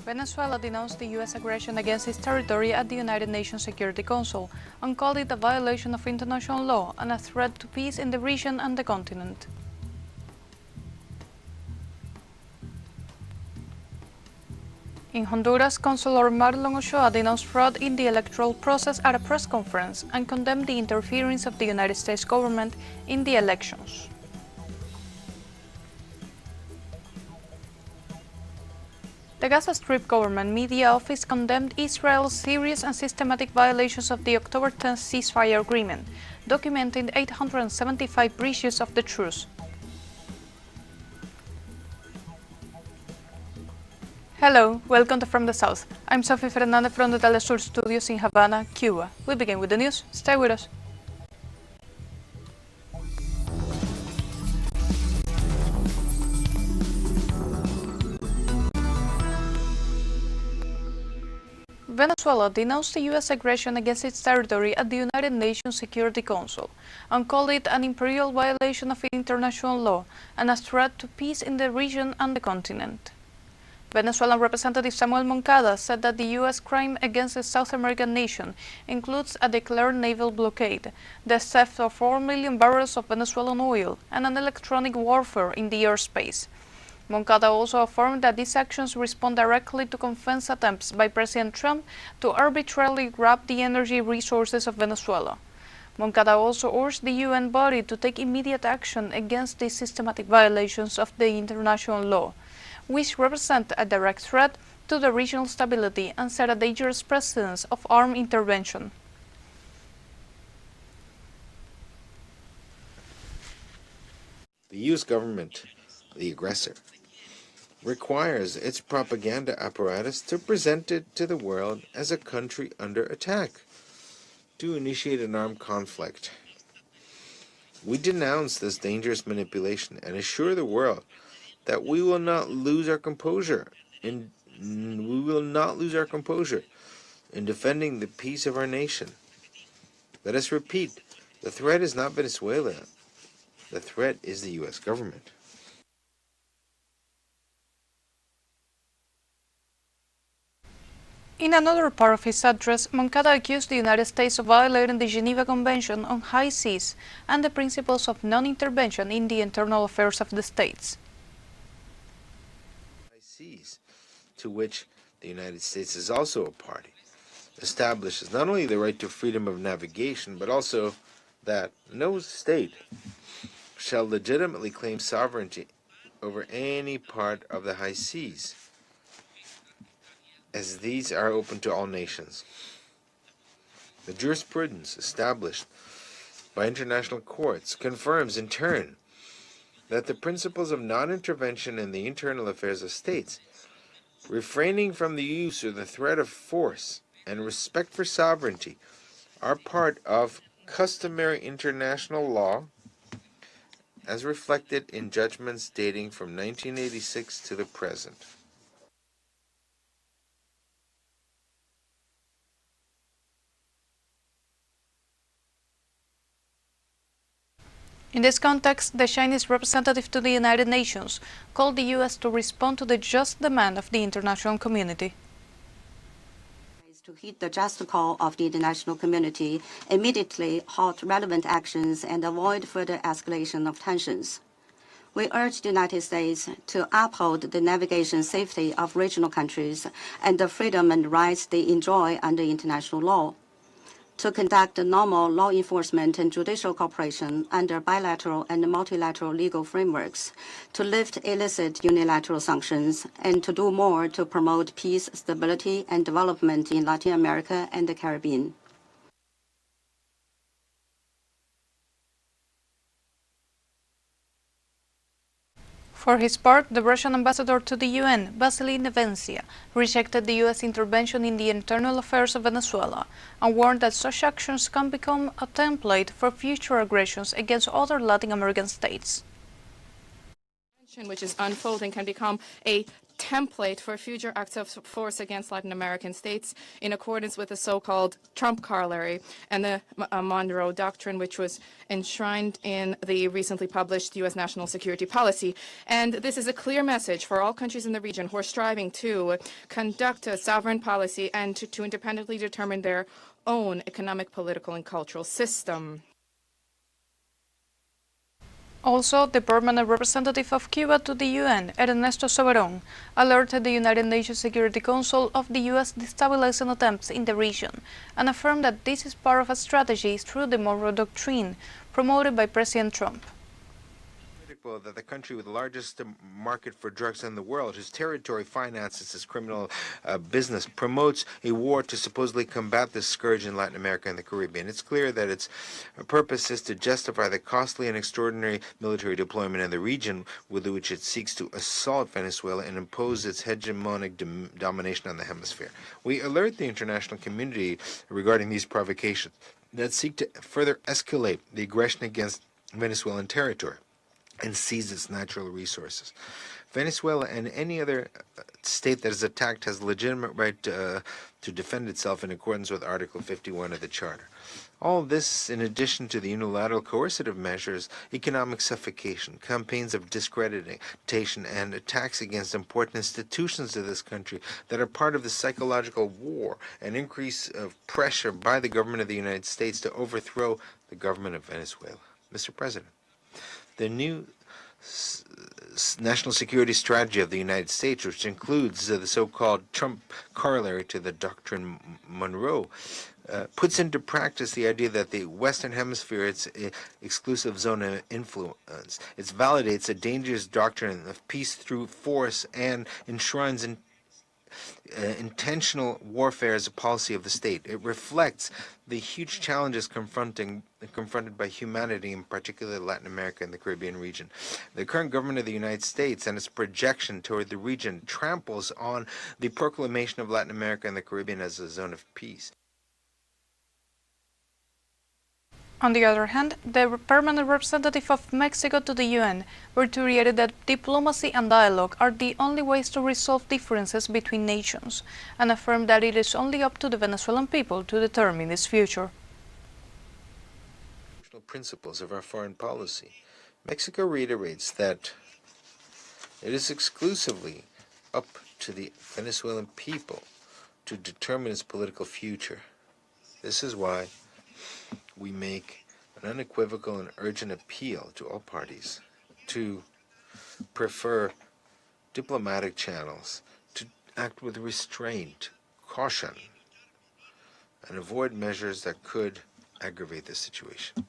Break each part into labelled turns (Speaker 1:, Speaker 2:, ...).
Speaker 1: Venezuela denounced the U.S. aggression against its territory at the United Nations Security Council and called it a violation of international law and a threat to peace in the region and the continent. In Honduras, Councilor Marlon Ochoa denounced fraud in the electoral process at a press conference and condemned the interference of the United States government in the elections. The Gaza Strip government media office condemned Israel's serious and systematic violations of the October 10th ceasefire agreement, documenting 875 breaches of the truce. Hello, welcome to From the South. I'm Sophie Fernandez from the teleSUR studios in Havana, Cuba. We begin with the news. Stay with us. Venezuela denounced the U.S. aggression against its territory at the United Nations Security Council and called it an imperial violation of international law and a threat to peace in the region and the continent. Venezuelan Representative Samuel Moncada said that the U.S. crime against the South American nation includes a declared naval blockade, the theft of 4 million barrels of Venezuelan oil, and an electronic warfare in the airspace. Moncada also affirmed that these actions respond directly to confessed attempts by President Trump to arbitrarily grab the energy resources of Venezuela. Moncada also urged the UN body to take immediate action against these systematic violations of the international law, which represent a direct threat to the regional stability and set a dangerous precedent of armed intervention.
Speaker 2: The U.S. government, the aggressor, requires its propaganda apparatus to present it to the world as a country under attack, to initiate an armed conflict. We denounce this dangerous manipulation and assure the world that we will not lose our composure in defending the peace of our nation. Let us repeat, the threat is not Venezuela. The threat is the U.S. government.
Speaker 1: In another part of his address, Moncada accused the United States of violating the Geneva Convention on High Seas and the principles of non-intervention in the internal affairs of the states.
Speaker 2: High Seas, to which the United States is also a party, establishes not only the right to freedom of navigation, but also that no state shall legitimately claim sovereignty over any part of the high seas, as these are open to all nations. The jurisprudence established by international courts confirms in turn that the principles of non-intervention in the internal affairs of states, refraining from the use or the threat of force, and respect for sovereignty are part of customary international law as reflected in judgments dating from 1986 to the present.
Speaker 1: In this context, the Chinese representative to the United Nations called the U.S. to respond to the just demand of the international community.
Speaker 3: To heed the just call of the international community, immediately halt relevant actions and avoid further escalation of tensions. We urge the United States to uphold the navigation safety of regional countries and the freedom and rights they enjoy under international law, to conduct normal law enforcement and judicial cooperation under bilateral and multilateral legal frameworks, to lift illicit unilateral sanctions, and to do more to promote peace, stability, and development in Latin America and the Caribbean.
Speaker 1: For his part, the Russian ambassador to the UN, Vasily Nevencia, rejected the U.S. intervention in the internal affairs of Venezuela and warned that such actions can become a template for future aggressions against other Latin American states.
Speaker 4: Which is unfolding can become a template for future acts of force against Latin American states in accordance with the so-called Trump corollary and the Monroe Doctrine, which was enshrined in the recently published U.S. national security policy. And this is a clear message for all countries in the region who are striving to conduct a sovereign policy and to independently determine their own economic, political, and cultural system.
Speaker 1: Also, the permanent representative of Cuba to the UN, Ernesto Soberón, alerted the United Nations Security Council of the U.S. destabilizing attempts in the region and affirmed that this is part of a strategy through the Monroe Doctrine promoted by President Trump.
Speaker 2: That the country with the largest market for drugs in the world, whose territory finances its criminal business, promotes a war to supposedly combat this scourge in Latin America and the Caribbean. It's clear that its purpose is to justify the costly and extraordinary military deployment in the region with which it seeks to assault Venezuela and impose its hegemonic domination on the hemisphere. We alert the international community regarding these provocations that seek to further escalate the aggression against Venezuelan territory and seize its natural resources. Venezuela and any other state that is attacked has a legitimate right to defend itself in accordance with Article 51 of the Charter. All this in addition to the unilateral coercive measures, economic suffocation, campaigns of discreditation, and attacks against important institutions of this country that are part of the psychological war and increase of pressure by the government of the United States to overthrow the government of Venezuela. Mr. President, the new national security strategy of the United States, which includes the so-called Trump corollary to the Doctrine Monroe, puts into practice the idea that the Western Hemisphere is an exclusive zone of influence. It validates a dangerous doctrine of peace through force and enshrines intentional warfare as a policy of the state. It reflects the huge challenges confronted by humanity, in particular Latin America and the Caribbean region. The current government of the United States and its projection toward the region tramples on the proclamation of Latin America and the Caribbean as a zone of peace.
Speaker 1: On the other hand, the permanent representative of Mexico to the UN reiterated that diplomacy and dialogue are the only ways to resolve differences between nations, and affirmed that it is only up to the Venezuelan people to determine its future.
Speaker 2: Principles of our foreign policy. Mexico reiterates that it is exclusively up to the Venezuelan people to determine its political future. This is why we make an unequivocal and urgent appeal to all parties to prefer diplomatic channels, to act with restraint, caution, and avoid measures that could aggravate the situation.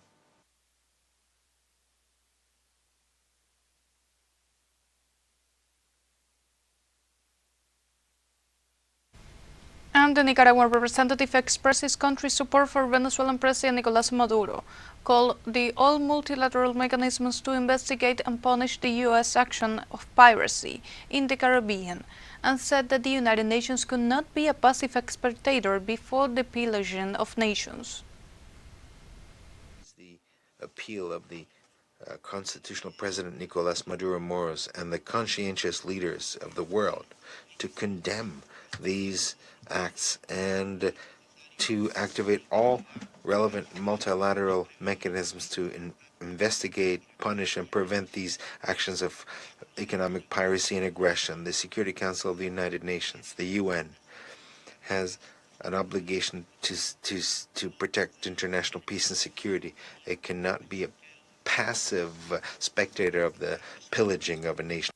Speaker 1: And the Nicaraguan representative expressed his country's support for Venezuelan President Nicolás Maduro, called the all multilateral mechanisms to investigate and punish the U.S. action of piracy in the Caribbean, and said that the United Nations could not be a passive spectator before the pillaging of nations.
Speaker 2: The appeal of the constitutional president Nicolás Maduro Moros and the conscientious leaders of the world to condemn these acts and to activate all relevant multilateral mechanisms to investigate, punish, and prevent these actions of economic piracy and aggression. The Security Council of the United Nations, the UN, has an obligation to protect international peace and security. It cannot be a passive spectator of the pillaging of a nation.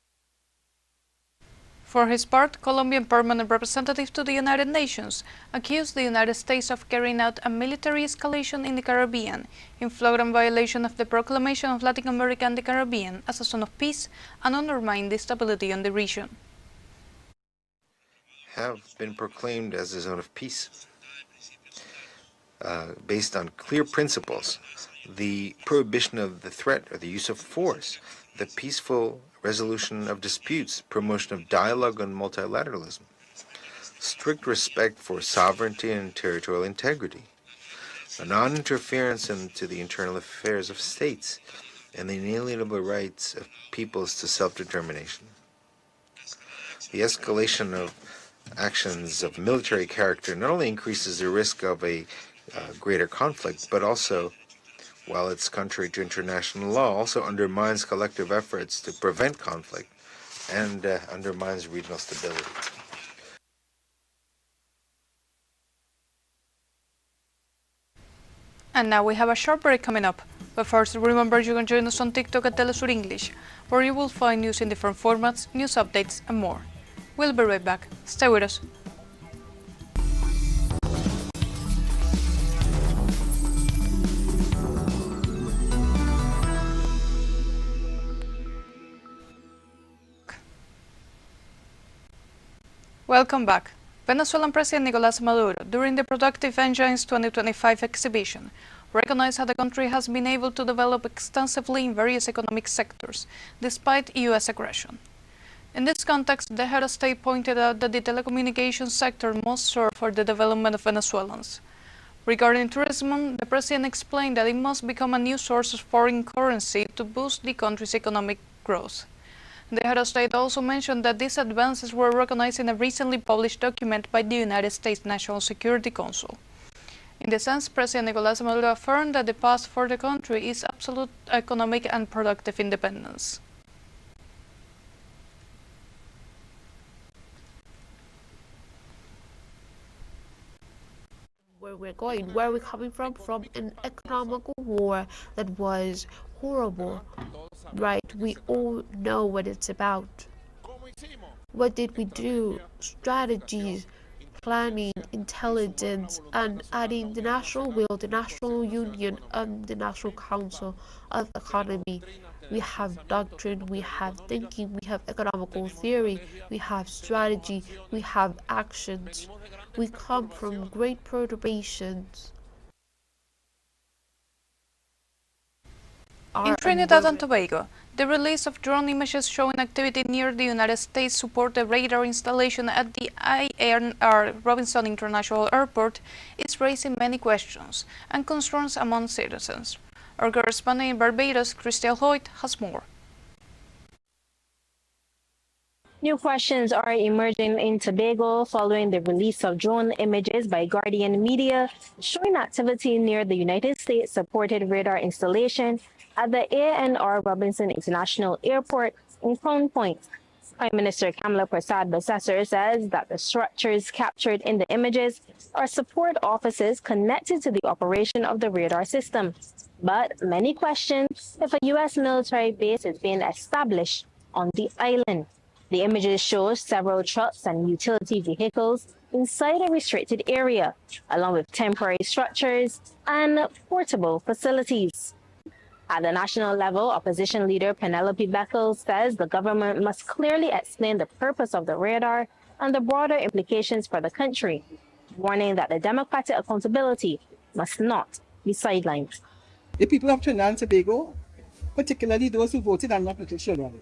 Speaker 1: For his part, Colombian permanent representative to the United Nations accused the United States of carrying out a military escalation in the Caribbean, in flagrant violation of the proclamation of Latin America and the Caribbean as a zone of peace, and undermine the stability in the region.
Speaker 2: Have been proclaimed as a zone of peace based on clear principles: the prohibition of the threat or the use of force, the peaceful resolution of disputes, promotion of dialogue and multilateralism, strict respect for sovereignty and territorial integrity, a non-interference into the internal affairs of states, and the inalienable rights of peoples to self-determination. The escalation of actions of military character not only increases the risk of a greater conflict, but also, while it's contrary to international law, also undermines collective efforts to prevent conflict and undermines regional stability.
Speaker 1: And now we have a short break coming up. But first, remember you can join us on TikTok at teleSUR English, where you will find news in different formats, news updates, and more. We'll be right back. Stay with us. Welcome back. Venezuelan President Nicolás Maduro, during the Productive Engines 2025 exhibition, recognized how the country has been able to develop extensively in various economic sectors, despite U.S. aggression. In this context, the head of state pointed out that the telecommunications sector must serve for the development of Venezuelans. Regarding tourism, the president explained that it must become a new source of foreign currency to boost the country's economic growth. The head of state also mentioned that these advances were recognized in a recently published document by the United States National Security Council. In this sense, President Nicolás Maduro affirmed that the path for the country is absolute economic and productive independence.
Speaker 5: Where we're going, where we're coming from an economical war that was horrible, right? We all know what it's about. What did we do? Strategies, planning, intelligence, and adding the national will, the national union, and the national council of economy. We have doctrine, we have thinking, we have economical theory, we have strategy, we have actions. We come from great perturbations.
Speaker 1: In Trinidad and Tobago, the release of drone images showing activity near the United States supported radar installation at the INR Robinson International Airport is raising many questions and concerns among citizens. Our correspondent in Barbados, Christian Hoyt, has more.
Speaker 6: New questions are emerging in Tobago following the release of drone images by Guardian Media showing activity near the United States-supported radar installation at the ANR Robinson International Airport in Crown Point. Prime Minister Kamala Persad-Bissessar says that the structures captured in the images are support offices connected to the operation of the radar system. But many question if a U.S. military base is being established on the island. The images show several trucks and utility vehicles inside a restricted area, along with temporary structures and portable facilities. At the national level, opposition leader Penelope Beckles says the government must clearly explain the purpose of the radar and the broader implications for the country, warning that the democratic accountability must not be sidelined.
Speaker 7: The people of Trinidad and Tobago, particularly those who voted, are not little children.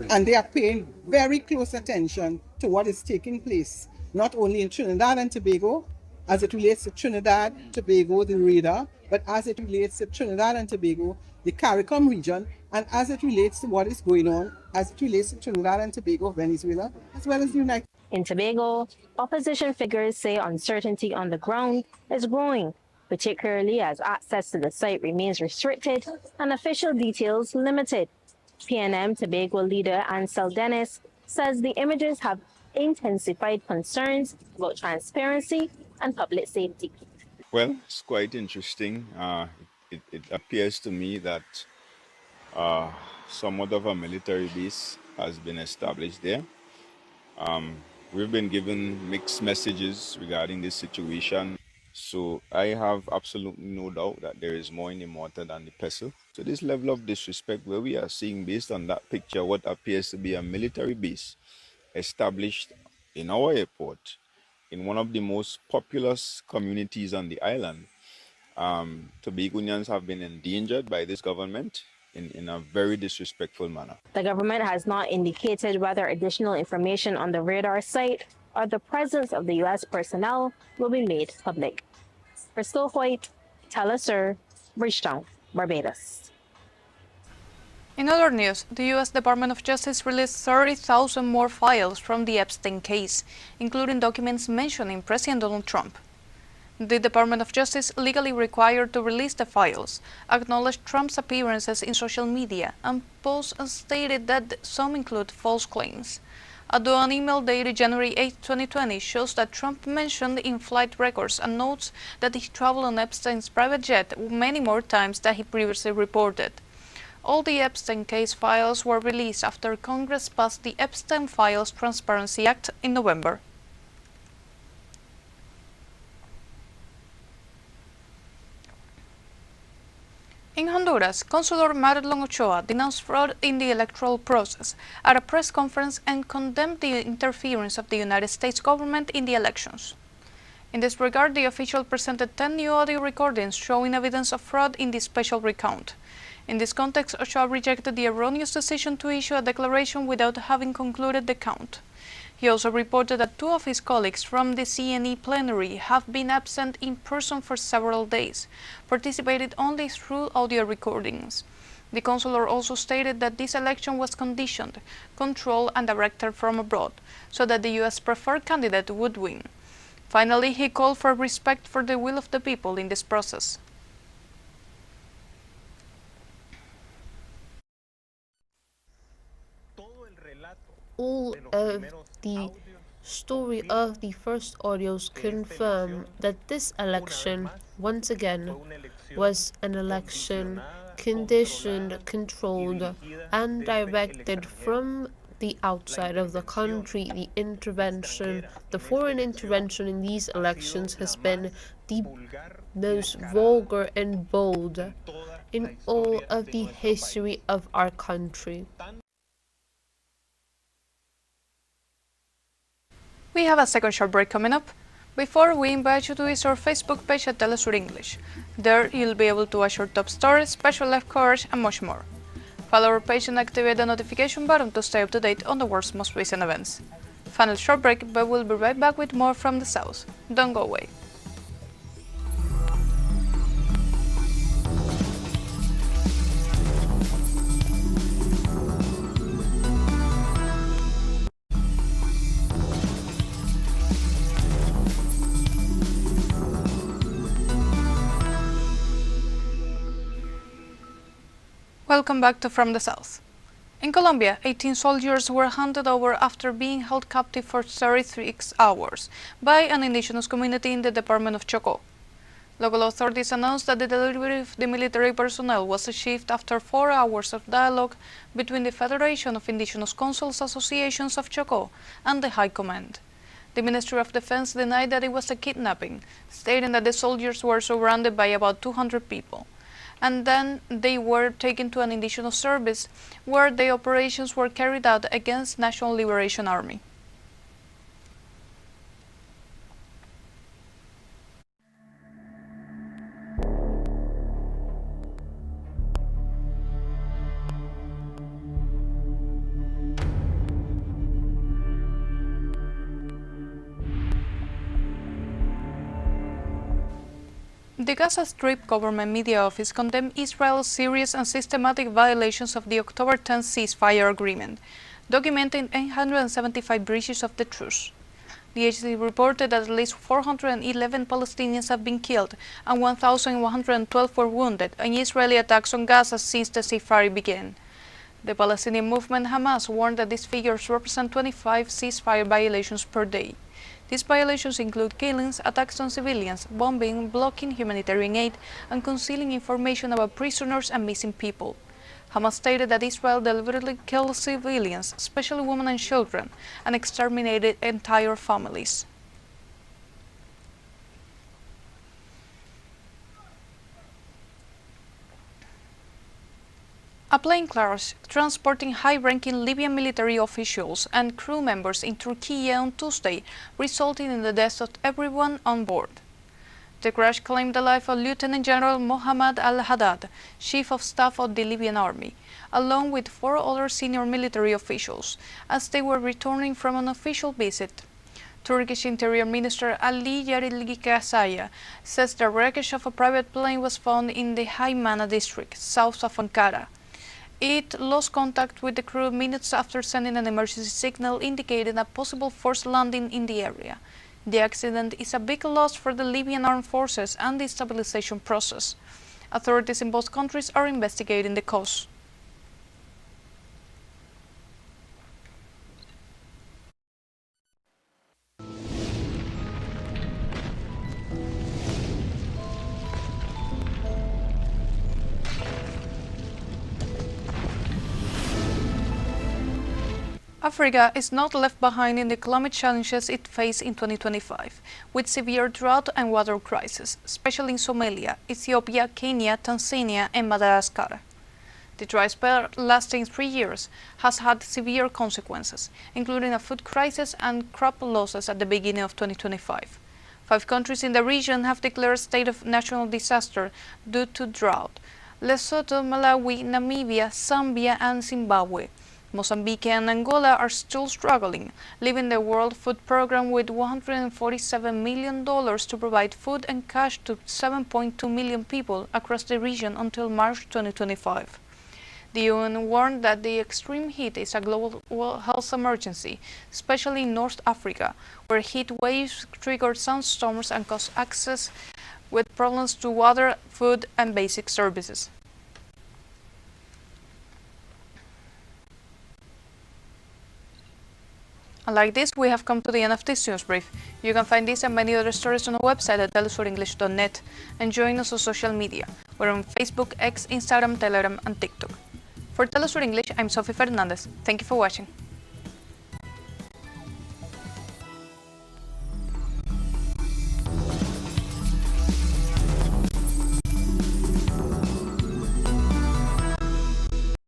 Speaker 7: And they are paying very close attention to what is taking place, not only in Trinidad and Tobago, as it relates to Trinidad, Tobago, the radar, but as it relates to Trinidad and Tobago, the CARICOM region, and as it relates to what is going on, as it relates to Trinidad and Tobago, Venezuela, as well as the United States.
Speaker 6: In Tobago, opposition figures say uncertainty on the ground is growing, particularly as access to the site remains restricted and official details limited. PNM Tobago leader Ansel Dennis says the images have intensified concerns about transparency and public safety.
Speaker 8: Well, it's quite interesting. It appears to me that somewhat of a military base has been established there. We've been given mixed messages regarding this situation. So I have absolutely no doubt that there is more in the mortar than the pestle. So this level of disrespect where we are seeing, based on that picture, what appears to be a military base established in our airport, in one of the most populous communities on the island. Tobagonians have been endangered by this government in a very disrespectful manner.
Speaker 6: The government has not indicated whether additional information on the radar site or the presence of the U.S. personnel will be made public. Crystal Hoyt, teleSUR, Bridgetown, Barbados.
Speaker 1: In other news, the U.S. Department of Justice released 30,000 more files from the Epstein case, including documents mentioning President Donald Trump. The Department of Justice, legally required to release the files, acknowledged Trump's appearances in social media and posts stated that some include false claims. Although an email dated January 8, 2020 shows that Trump mentioned in-flight records and notes that he traveled on Epstein's private jet many more times than he previously reported. All the Epstein case files were released after Congress passed the Epstein Files Transparency Act in November. In Honduras, Councilor Marlon Ochoa denounced fraud in the electoral process at a press conference and condemned the interference of the United States government in the elections. In this regard, the official presented 10 new audio recordings showing evidence of fraud in the special recount. In this context, Ochoa rejected the erroneous decision to issue a declaration without having concluded the count. He also reported that 2 of his colleagues from the CNE plenary have been absent in person for several days, participated only through audio recordings. The councilor also stated that this election was conditioned, controlled and directed from abroad, so that the U.S. preferred candidate would win. Finally, he called for respect for the will of the people in this process.
Speaker 5: All of the story of the first audios confirm that this election, once again, was an election conditioned, controlled, and directed from the outside of the country. The intervention, the foreign intervention in these elections has been the most vulgar and bold in all of the history of our country.
Speaker 1: We have a second short break coming up. Before, we invite you to visit our Facebook page at teleSUR English. There, you'll be able to watch our top stories, special live coverage, and much more. Follow our page and activate the notification button to stay up to date on the world's most recent events. Final short break, but we'll be right back with more from the South. Don't go away. Welcome back to From the South. In Colombia, 18 soldiers were handed over after being held captive for 36 hours by an indigenous community in the department of Chocó. Local authorities announced that the delivery of the military personnel was achieved after 4 hours of dialogue between the Federation of Indigenous Councils Associations of Chocó and the High Command. The Ministry of Defense denied that it was a kidnapping, stating that the soldiers were surrounded by about 200 people. And then they were taken to an indigenous service where the operations were carried out against National Liberation Army. The Gaza Strip Government Media Office condemned Israel's serious and systematic violations of the October 10 ceasefire agreement, documenting 875 breaches of the truce. The agency reported that at least 411 Palestinians have been killed and 1,112 were wounded in Israeli attacks on Gaza since the ceasefire began. The Palestinian movement Hamas warned that these figures represent 25 ceasefire violations per day. These violations include killings, attacks on civilians, bombing, blocking humanitarian aid, and concealing information about prisoners and missing people. Hamas stated that Israel deliberately killed civilians, especially women and children, and exterminated entire families. A plane crash transporting high-ranking Libyan military officials and crew members in Turkey on Tuesday, resulting in the deaths of everyone on board. The crash claimed the life of Lieutenant General Mohammad al-Haddad, Chief of Staff of the Libyan Army, along with 4 other senior military officials, as they were returning from an official visit. Turkish Interior Minister Ali Yerlikaya says the wreckage of a private plane was found in the Haymana district, south of Ankara. It lost contact with the crew minutes after sending an emergency signal indicating a possible forced landing in the area. The accident is a big loss for the Libyan armed forces and the stabilization process. Authorities in both countries are investigating the cause. Africa is not left behind in the climate challenges it faces in 2025, with severe drought and water crisis, especially in Somalia, Ethiopia, Kenya, Tanzania, and Madagascar. The dry spell lasting 3 years has had severe consequences, including a food crisis and crop losses at the beginning of 2025. 5 countries in the region have declared a state of national disaster due to drought: Lesotho, Malawi, Namibia, Zambia, and Zimbabwe. Mozambique and Angola are still struggling, leaving the World Food Programme with $147 million to provide food and cash to 7.2 million people across the region until March 2025. The UN warned that the extreme heat is a global health emergency, especially in North Africa, where heat waves trigger sandstorms and cause access with problems to water, food, and basic services. And like this, we have come to the end of this news brief. You can find this and many other stories on our website at telesurenglish.net, and join us on social media. We're on Facebook, X, Instagram, Telegram, and TikTok. For TeleSUR English, I'm Sophie Fernandez. Thank you for watching.